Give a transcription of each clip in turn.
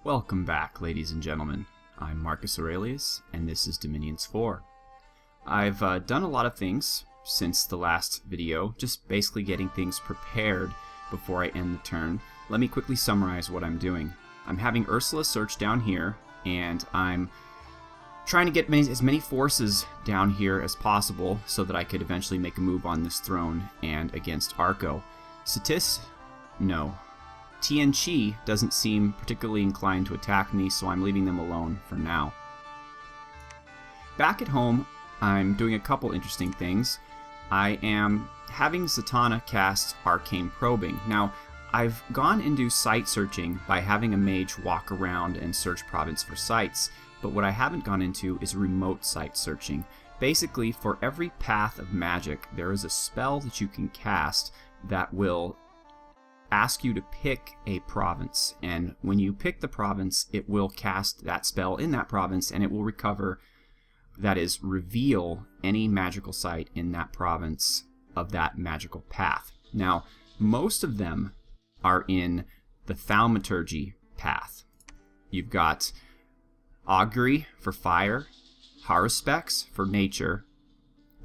Welcome back, ladies and gentlemen. I'm Marcus Aurelius, and this is Dominions 4. I've done a lot of things since the last video, just basically getting things prepared before I end the turn. Let me quickly summarize what I'm doing. I'm having Ursula search down here, and I'm trying to get as many forces down here as possible so that I could eventually make a move on this throne and against Arco. Cetis? No. Tianchi doesn't seem particularly inclined to attack me, so I'm leaving them alone for now. Back at home, I'm doing a couple interesting things. I am having Cetana cast Arcane Probing. Now, I've gone into site searching by having a mage walk around and search province for sites, but what I haven't gone into is remote site searching. Basically, for every path of magic, there is a spell that you can cast that will ask you to pick a province, and when you pick the province, it will cast that spell in that province, and it will recover, that is, reveal any magical site in that province of that magical path. Now, most of them are in the Thaumaturgy path. You've got Augury for fire, Haruspex for nature,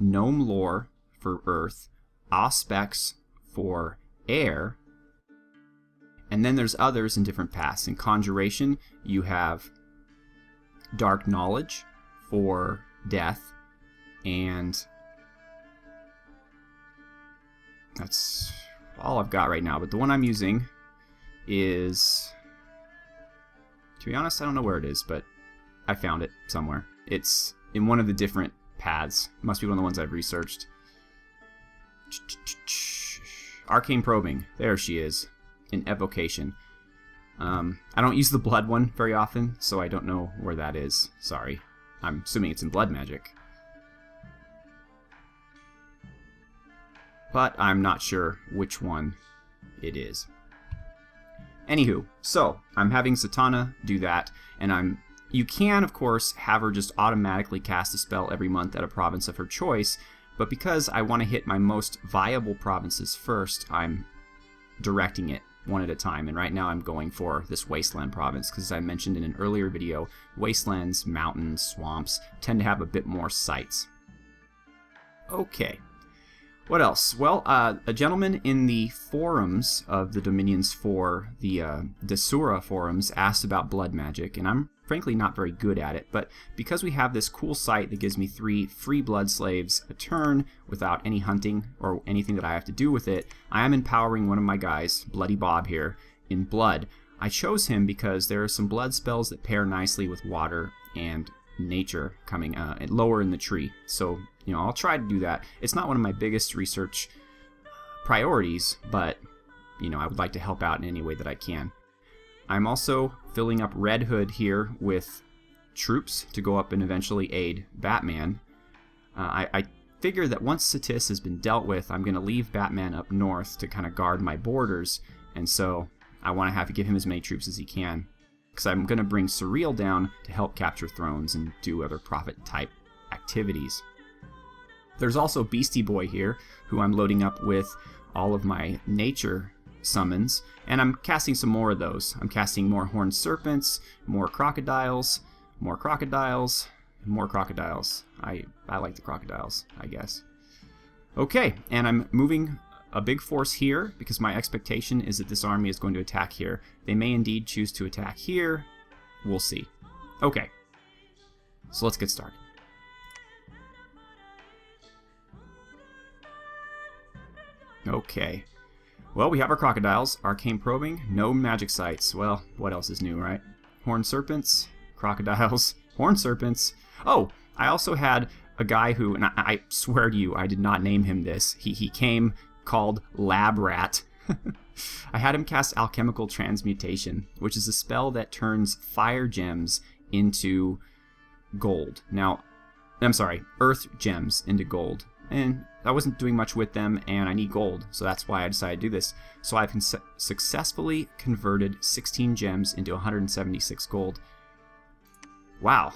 Gnome Lore for earth, Auspex for air, and then there's others in different paths. In Conjuration, you have Dark Knowledge for death, and that's all I've got right now. But the one I'm using is, to be honest, I don't know where it is, but I found it somewhere. It's in one of the different paths. Must be one of the ones I've researched. Arcane Probing. There she is. In Evocation. I don't use the blood one very often, so I don't know where that is. Sorry. I'm assuming it's in blood magic. But I'm not sure which one it is. Anywho, so I'm having Cetana do that, and you can, of course, have her just automatically cast a spell every month at a province of her choice, but because I want to hit my most viable provinces first, I'm directing it one at a time, and right now I'm going for this Wasteland province, because as I mentioned in an earlier video, wastelands, mountains, swamps tend to have a bit more sites. Okay. What else? Well, a gentleman in the forums of the Dominions 4, the Desura forums, asked about blood magic, and I'm frankly not very good at it, but because we have this cool site that gives me 3 free blood slaves a turn without any hunting or anything that I have to do with it, I am empowering one of my guys, Bloody Bob here, in blood. I chose him because there are some blood spells that pair nicely with water and nature coming lower in the tree, so I'll try to do that. It's not one of my biggest research priorities, but I would like to help out in any way that I can. I'm also filling up Red Hood here with troops to go up and eventually aid Batman. I figure that once Cetis has been dealt with, I'm going to leave Batman up north to kind of guard my borders, and so I want to have to give him as many troops as he can, because I'm going to bring Surreal down to help capture thrones and do other prophet-type activities. There's also Beastie Boy here, who I'm loading up with all of my nature summons, and I'm casting some more of those. I'm casting more horned serpents, more crocodiles, more crocodiles, and more crocodiles. I like the crocodiles, I guess. Okay, and I'm moving a big force here because my expectation is that this army is going to attack here. They may indeed choose to attack here. We'll see. Okay, so let's get started. Okay. Well, we have our crocodiles, Arcane Probing, no magic sites. Well, what else is new, right? Horned serpents, crocodiles, horned serpents. Oh, I also had a guy who, and I swear to you, I did not name him this. He came called Lab Rat. I had him cast Alchemical Transmutation, which is a spell that turns fire gems into gold. Now, I'm sorry, earth gems into gold. And I wasn't doing much with them, and I need gold, so that's why I decided to do this. So I've successfully converted 16 gems into 176 gold. Wow,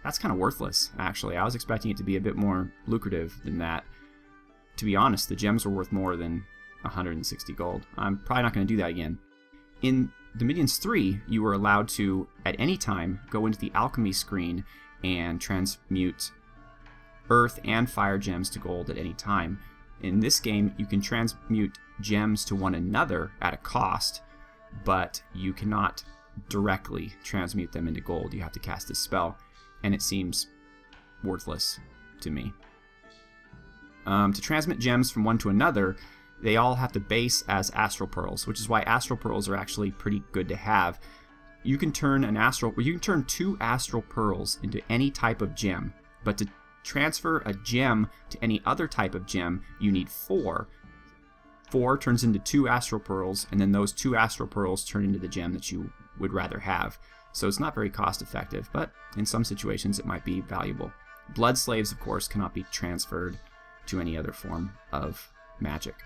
that's kind of worthless, actually. I was expecting it to be a bit more lucrative than that. To be honest, the gems were worth more than 160 gold. I'm probably not going to do that again. In Dominions 3, you were allowed to, at any time, go into the alchemy screen and transmute earth and fire gems to gold at any time. In this game, you can transmute gems to one another at a cost, but you cannot directly transmute them into gold. You have to cast a spell, and it seems worthless to me. To transmit gems from one to another, they all have to base as astral pearls, which is why astral pearls are actually pretty good to have. You can turn two astral pearls into any type of gem, but to transfer a gem to any other type of gem, you need 4. 4 turns into 2 astral pearls, and then those 2 astral pearls turn into the gem that you would rather have. So it's not very cost effective, but in some situations it might be valuable. Blood slaves, of course, cannot be transferred to any other form of magic.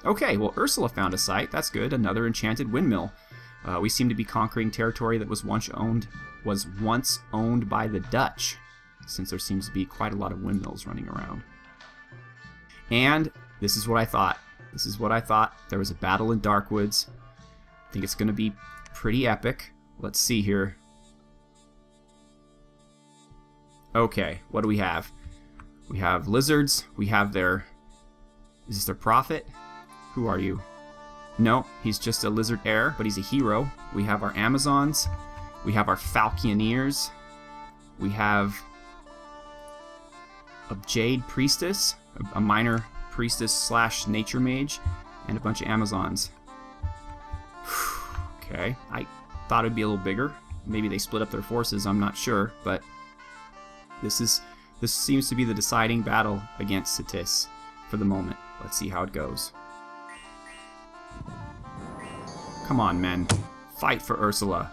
Okay, well, Ursula found a site. That's good. Another enchanted windmill. We seem to be conquering territory that was once owned by the Dutch, since there seems to be quite a lot of windmills running around. And this is what I thought. There was a battle in Darkwoods. I think it's going to be pretty epic. Let's see here. Okay, what do we have? We have lizards. We have their... Is this their prophet? Who are you? No, he's just a lizard heir, but he's a hero. We have our Amazons. We have our Falconeers. We have a Jade Priestess, a minor priestess slash nature mage, and a bunch of Amazons. Okay, I thought it'd be a little bigger. Maybe they split up their forces, I'm not sure, but this seems to be the deciding battle against Cetis for the moment. Let's see how it goes. Come on, men. Fight for Ursula.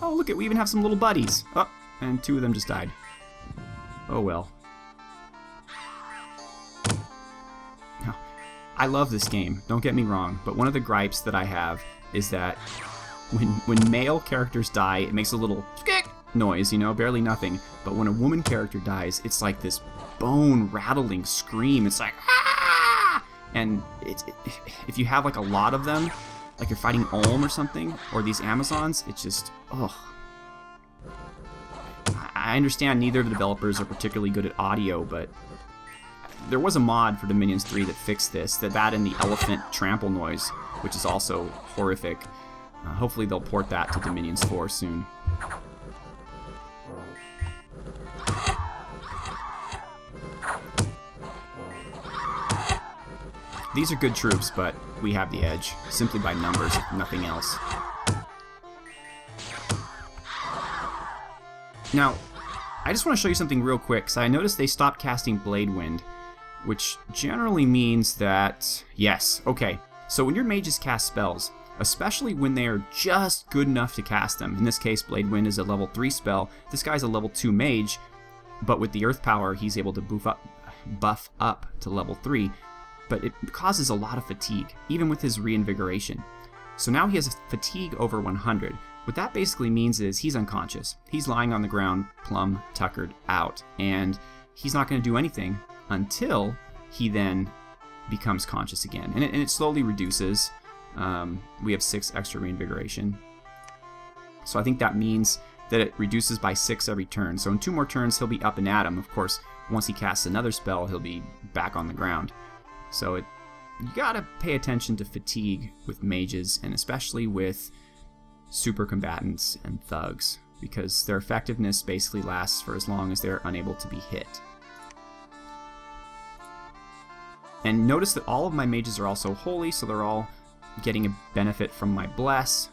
Oh, look, we even have some little buddies. Oh, and 2 of them just died. Oh, well. Now, I love this game, don't get me wrong, but one of the gripes that I have is that when male characters die, it makes a little noise, you know, barely nothing. But when a woman character dies, it's like this bone-rattling scream. It's like, ah! And if you have like a lot of them, like you're fighting Ulm or something, or these Amazons, it's just, ugh. I understand neither of the developers are particularly good at audio, but there was a mod for Dominions 3 that fixed this, that and the elephant trample noise, which is also horrific. Hopefully they'll port that to Dominions 4 soon. These are good troops, but we have the edge, simply by numbers, if nothing else. Now, I just want to show you something real quick, because I noticed they stopped casting Blade Wind, which generally means that... Yes, okay. So when your mages cast spells, especially when they are just good enough to cast them, in this case, Blade Wind is a level 3 spell, this guy's a level 2 mage, but with the Earth Power, he's able to buff up to level 3, but it causes a lot of fatigue, even with his reinvigoration. So now he has a fatigue over 100. What that basically means is he's unconscious. He's lying on the ground, plumb tuckered out, and he's not going to do anything until he then becomes conscious again. And it slowly reduces. We have 6 extra reinvigoration. So I think that means that it reduces by 6 every turn. So in 2 more turns, he'll be up and at him. Of course, once he casts another spell, he'll be back on the ground. So you gotta pay attention to fatigue with mages, and especially with super combatants and thugs, because their effectiveness basically lasts for as long as they're unable to be hit. And notice that all of my mages are also holy, so they're all getting a benefit from my bless.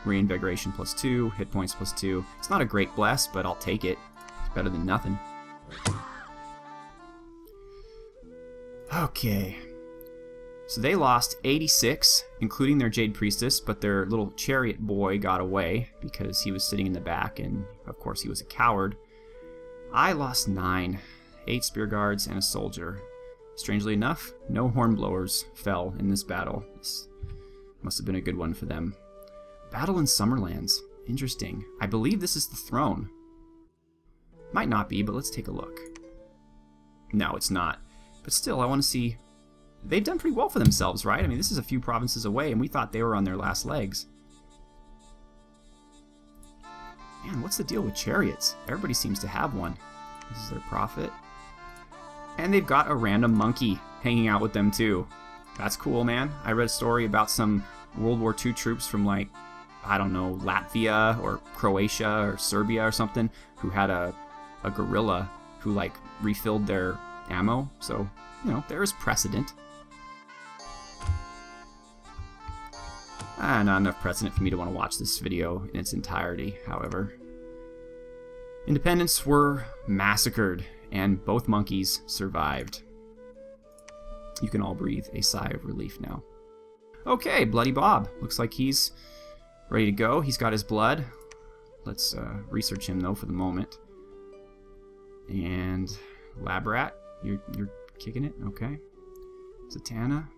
Reinvigoration +2, hit points +2. It's not a great bless, but I'll take it. It's better than nothing. Okay. So they lost 86, including their Jade Priestess, but their little chariot boy got away because he was sitting in the back, and of course he was a coward. I lost 9, 8 spear guards and a soldier. Strangely enough, no hornblowers fell in this battle. This must have been a good one for them. Battle in Summerlands. Interesting. I believe this is the throne. Might not be, but let's take a look. No, it's not. But still, I want to see they've done pretty well for themselves, right? I mean, this is a few provinces away, and we thought they were on their last legs. Man, what's the deal with chariots? Everybody seems to have one. This is their profit. And they've got a random monkey hanging out with them, too. That's cool, man. I read a story about some World War II troops from, like, I don't know, Latvia or Croatia or Serbia or something, who had a gorilla who, like, refilled their ammo. So, you know, there is precedent. Not enough precedent for me to want to watch this video in its entirety, however. Independents were massacred, and both monkeys survived. You can all breathe a sigh of relief now. Okay, Bloody Bob. Looks like he's ready to go. He's got his blood. Let's research him, though, for the moment. And Lab Rat, you're kicking it? Okay. Cetana.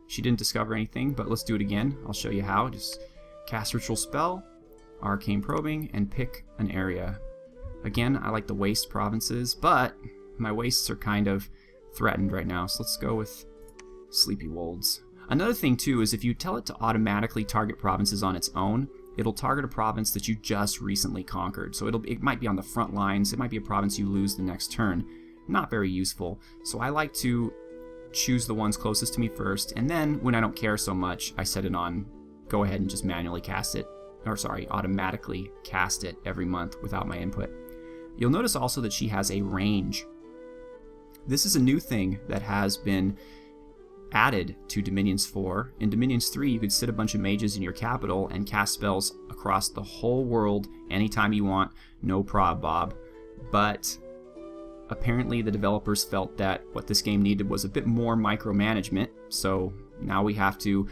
She didn't discover anything, but let's do it again. I'll show you how. Just cast Ritual Spell, Arcane Probing, and pick an area. Again, I like the waste provinces, but my wastes are kind of threatened right now, so let's go with Sleepy Wolds. Another thing, too, is if you tell it to automatically target provinces on its own, it'll target a province that you just recently conquered. So it might be on the front lines, it might be a province you lose the next turn. Not very useful. So I like to choose the ones closest to me first, and then when I don't care so much, I set it on go ahead and just manually cast it, or sorry, automatically cast it every month without my input. You'll notice also that she has a range. This is a new thing that has been added to Dominions 4. In Dominions 3, you could sit a bunch of mages in your capital and cast spells across the whole world anytime you want, no prob, Bob. But apparently the developers felt that what this game needed was a bit more micromanagement, so now we have to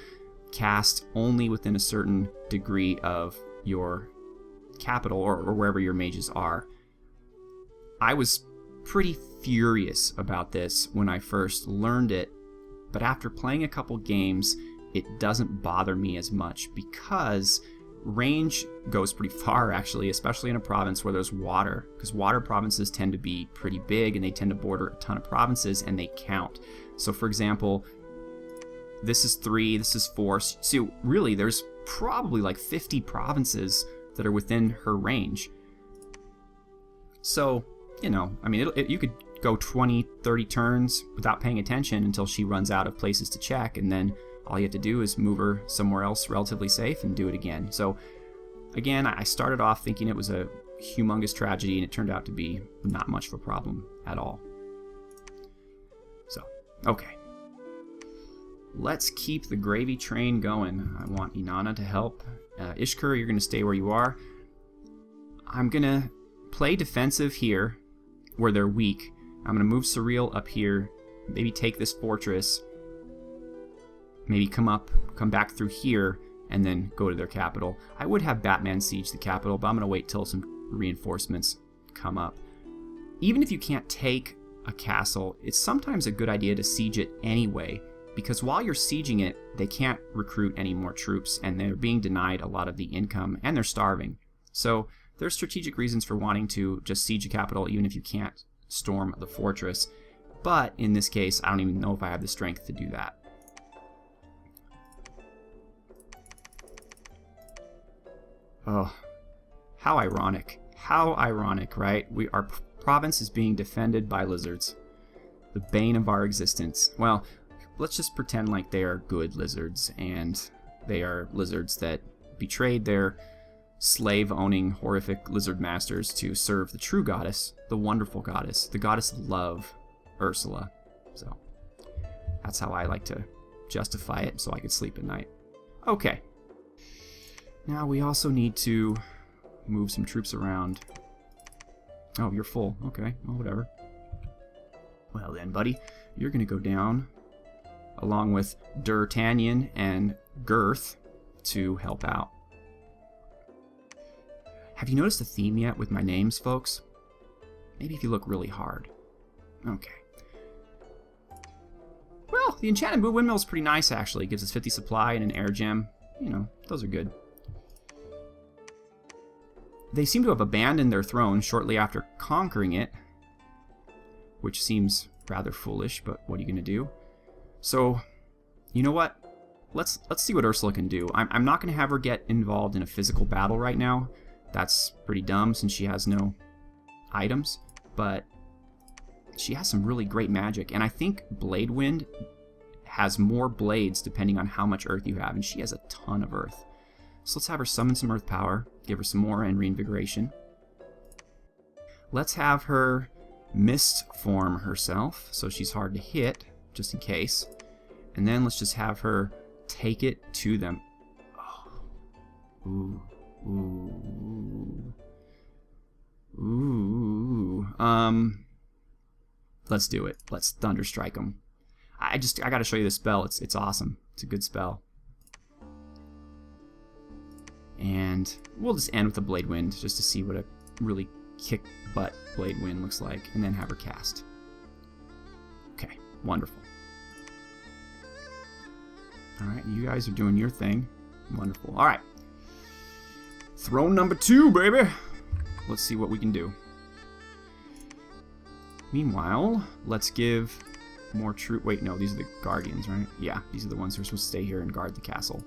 cast only within a certain degree of your capital or wherever your mages are. I was pretty furious about this when I first learned it, but after playing a couple games, it doesn't bother me as much because range goes pretty far, actually, especially in a province where there's water, because water provinces tend to be pretty big and they tend to border a ton of provinces and they count. So for example, this is 3, this is 4, so really there's probably like 50 provinces that are within her range. So, you know, I mean, you could go 20, 30 turns without paying attention until she runs out of places to check, and then all you have to do is move her somewhere else relatively safe and do it again. So again, I started off thinking it was a humongous tragedy, and it turned out to be not much of a problem at all. So, okay. Let's keep the gravy train going. I want Inanna to help. Ishkur, you're going to stay where you are. I'm going to play defensive here where they're weak. I'm going to move Surreal up here, maybe take this fortress, maybe come back through here, and then go to their capital. I would have Batman siege the capital, but I'm going to wait till some reinforcements come up. Even if you can't take a castle, it's sometimes a good idea to siege it anyway, because while you're sieging it, they can't recruit any more troops, and they're being denied a lot of the income, and they're starving. So there's strategic reasons for wanting to just siege a capital, even if you can't storm the fortress. But in this case, I don't even know if I have the strength to do that. Oh, how ironic. How ironic, right? Our province is being defended by lizards. The bane of our existence. Well, let's just pretend like they are good lizards, and they are lizards that betrayed their slave-owning, horrific lizard masters to serve the true goddess, the wonderful goddess, the goddess of love, Ursula. So, that's how I like to justify it, so I could sleep at night. Okay. Now we also need to move some troops around. Oh, you're full. Okay, well, whatever. Well then, buddy, you're gonna go down along with D'Artagnan and Girth to help out. Have you noticed a theme yet with my names, folks? Maybe if you look really hard. Okay. Well, the Enchanted Windmill is pretty nice, actually. It gives us 50 supply and an air gem. You know, those are good. They seem to have abandoned their throne shortly after conquering it, which seems rather foolish, but what are you going to do? So, you know what? Let's see what Ursula can do. I'm not going to have her get involved in a physical battle right now. That's pretty dumb since she has no items. But she has some really great magic. And I think Blade Wind has more blades depending on how much earth you have. And she has a ton of earth. So let's have her summon some earth power. Give her some more and reinvigoration. Let's have her mist form herself. So she's hard to hit, just in case. And then let's just have her take it to them. Oh. Ooh. Ooh. Ooh. Let's do it. Let's Thunderstrike them. I gotta show you this spell. It's awesome. It's a good spell. And we'll just end with a Blade Wind just to see what a really kick butt Blade Wind looks like, and then have her cast. Okay, wonderful. Alright, you guys are doing your thing. Wonderful. Alright. Throne number 2, baby! Let's see what we can do. Meanwhile, let's give more troop. Wait, no, these are the Guardians, right? Yeah, these are the ones who are supposed to stay here and guard the castle.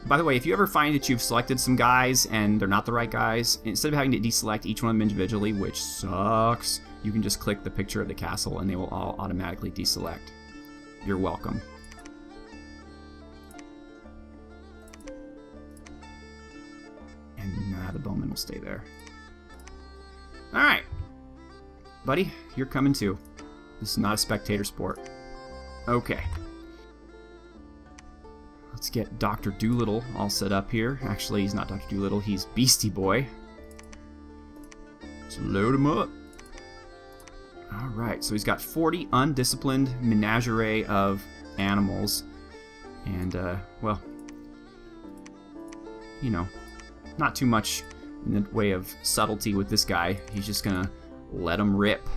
By the way, if you ever find that you've selected some guys and they're not the right guys, instead of having to deselect each one of them individually, which sucks, you can just click the picture of the castle and they will all automatically deselect. You're welcome. And the bowman will stay there. Alright. Buddy, you're coming too. This is not a spectator sport. Okay. Let's get Dr. Doolittle all set up here. Actually, he's not Dr. Doolittle, he's Beastie Boy. Let's load him up. Alright, so he's got 40 undisciplined menagerie of animals. And, well, you know, not too much in the way of subtlety with this guy. He's just gonna let him rip.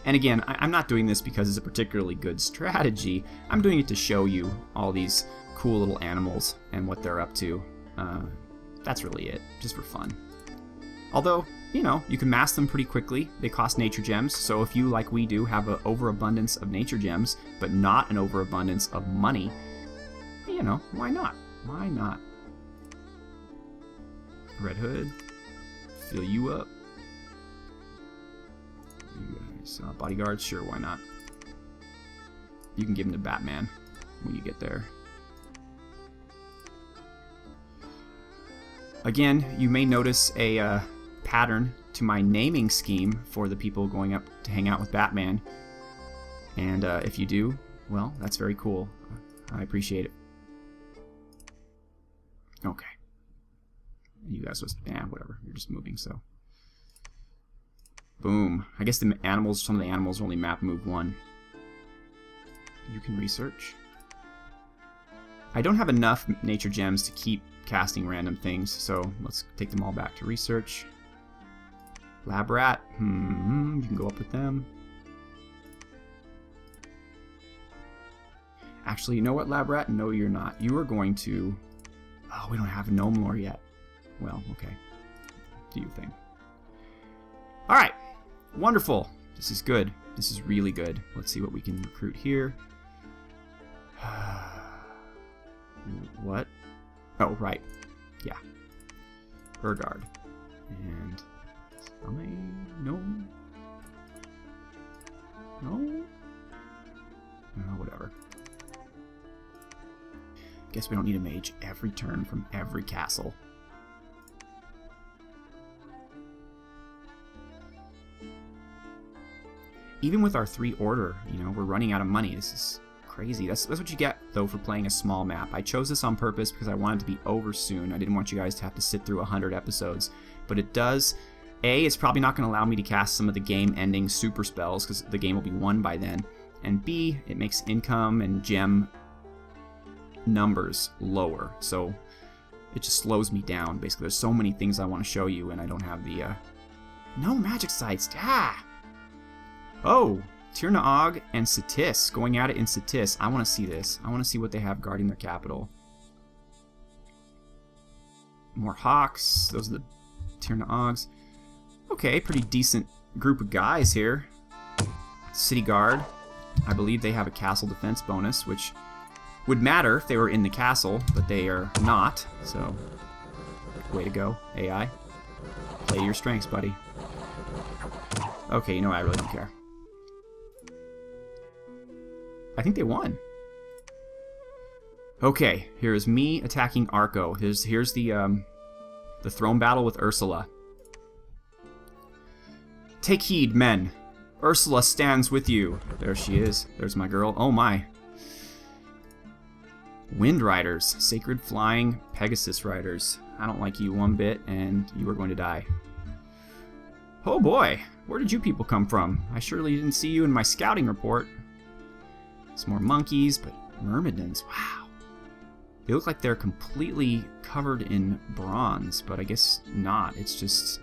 And again, I'm not doing this because it's a particularly good strategy. I'm doing it to show you all these cool little animals and what they're up to. That's really it, just for fun. Although, you know, you can mass them pretty quickly. They cost nature gems, so if you, like we do, have an overabundance of nature gems, but not an overabundance of money, you know, why not? Why not? Red Hood, fill you up. You guys, bodyguards, sure, why not? You can give them to Batman when you get there. Again, you may notice a pattern to my naming scheme for the people going up to hang out with Batman. And if you do, well, that's very cool. I appreciate it. Okay. You guys just, whatever. You're just moving, so. Boom. I guess the animals, some of the animals only map move 1. You can research. I don't have enough nature gems to keep casting random things, so let's take them all back to research. Lab rat. You can go up with them. Actually, you know what, lab rat? No, you're not. You are going to... Oh, we don't have a gnome lore yet. Well, okay. Do your thing. Alright. Wonderful. This is good. This is really good. Let's see what we can recruit here. What? Oh, right. Yeah. Urgard. And... No. No? Oh, whatever. Guess we don't need a mage every turn from every castle. Even with our 3 order, you know, we're running out of money. This is crazy. That's what you get, though, for playing a small map. I chose this on purpose because I wanted to be over soon. I didn't want you guys to have to sit through 100 episodes. But it does... A, it's probably not going to allow me to cast some of the game-ending super spells because the game will be won by then. And B, it makes income and gem numbers lower. So it just slows me down. Basically, there's so many things I want to show you, and I don't have the... No magic sites! Ah! Oh! Tirna Og and Cetis going at it in Cetis. I want to see this. I want to see what they have guarding their capital. More hawks. Those are the Tirna Ogs. Okay, pretty decent group of guys here. City Guard. I believe they have a castle defense bonus, which would matter if they were in the castle, but they are not. So, way to go, AI. Play to your strengths, buddy. Okay, you know what? I really don't care. I think they won. Okay, here's me attacking Arco. Here's the throne battle with Ursula. Take heed, men. Ursula stands with you. There she is. There's my girl. Oh my. Wind Riders. Sacred Flying Pegasus Riders. I don't like you one bit, and you are going to die. Oh boy. Where did you people come from? I surely didn't see you in my scouting report. Some more monkeys, but myrmidons. Wow. They look like they're completely covered in bronze, but I guess not. It's just...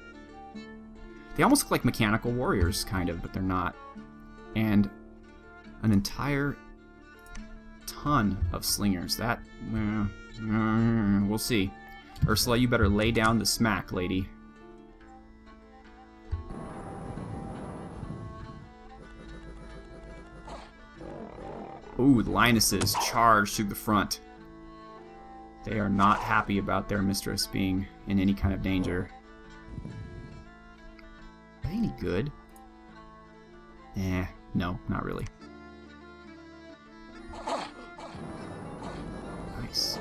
They almost look like mechanical warriors, kind of, but they're not. And an entire ton of slingers. That... we'll see. Ursula, you better lay down the smack, lady. Ooh, the Lionesses charge through the front. They are not happy about their mistress being in any kind of danger. Are they any good? No, not really. Nice.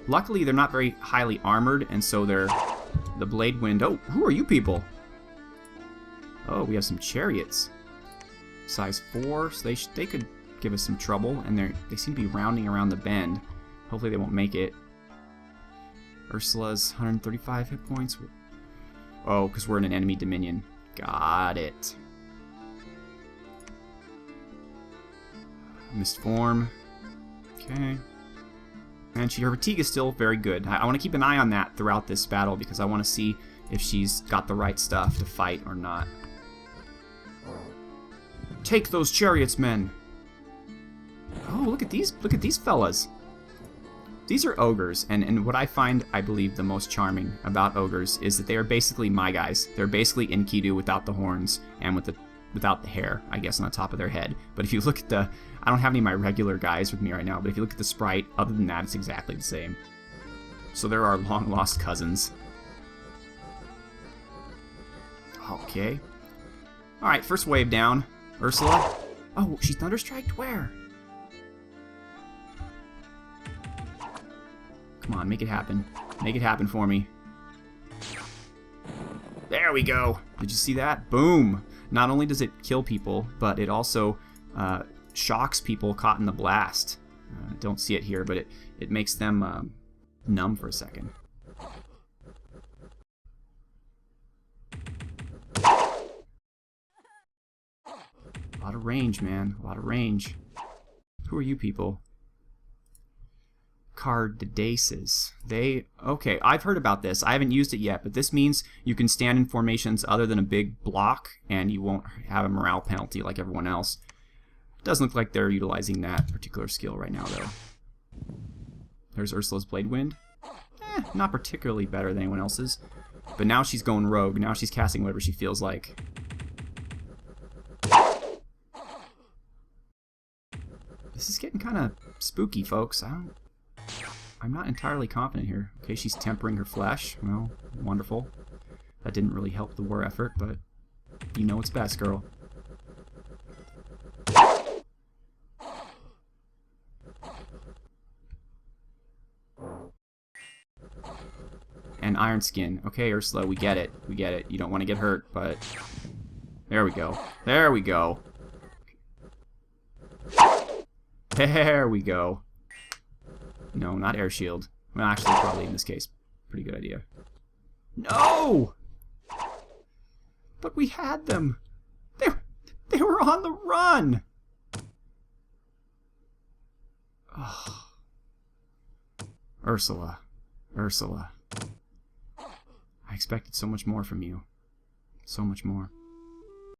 Luckily, they're not very highly armored, and so they're the Blade Wind. Oh, who are you people? Oh, we have some chariots. Size 4, so they could give us some trouble, and they seem to be rounding around the bend. Hopefully they won't make it. Ursula's 135 hit points. Oh, because we're in an enemy dominion. Got it. Missed form. Okay. And her fatigue is still very good. I want to keep an eye on that throughout this battle because I want to see if she's got the right stuff to fight or not. Take those chariots, men. Oh, look at these fellas. These are ogres, and what I find, I believe, the most charming about ogres is that they are basically my guys. They're basically Enkidu without the horns and without the hair, I guess, on the top of their head. But if you look at I don't have any of my regular guys with me right now, but if you look at the sprite, other than that, it's exactly the same. So they're our long-lost cousins. Okay. Alright, first wave down. Ursula. Oh, she's Thunderstriked? Where? Come on, make it happen. Make it happen for me. There we go. Did you see that? Boom. Not only does it kill people, but it also shocks people caught in the blast. Don't see it here, but it makes them numb for a second. A lot of range, man. A lot of range. Who are you people? Cardaces. Okay, I've heard about this. I haven't used it yet, but this means you can stand in formations other than a big block, and you won't have a morale penalty like everyone else. Doesn't look like they're utilizing that particular skill right now, though. There's Ursula's Blade Wind. Not particularly better than anyone else's, but now she's going rogue. Now she's casting whatever she feels like. This is getting kind of spooky, folks. I'm not entirely confident here. Okay, she's tempering her flesh. Well, wonderful. That didn't really help the war effort, but you know what's best, girl. And Iron Skin. Okay, Ursula, we get it. We get it. You don't want to get hurt, but... There we go. There we go. There we go. No, not air shield. Well, actually, probably in this case, pretty good idea. No! But we had them. They were on the run. Oh. Ursula. Ursula. I expected so much more from you. So much more.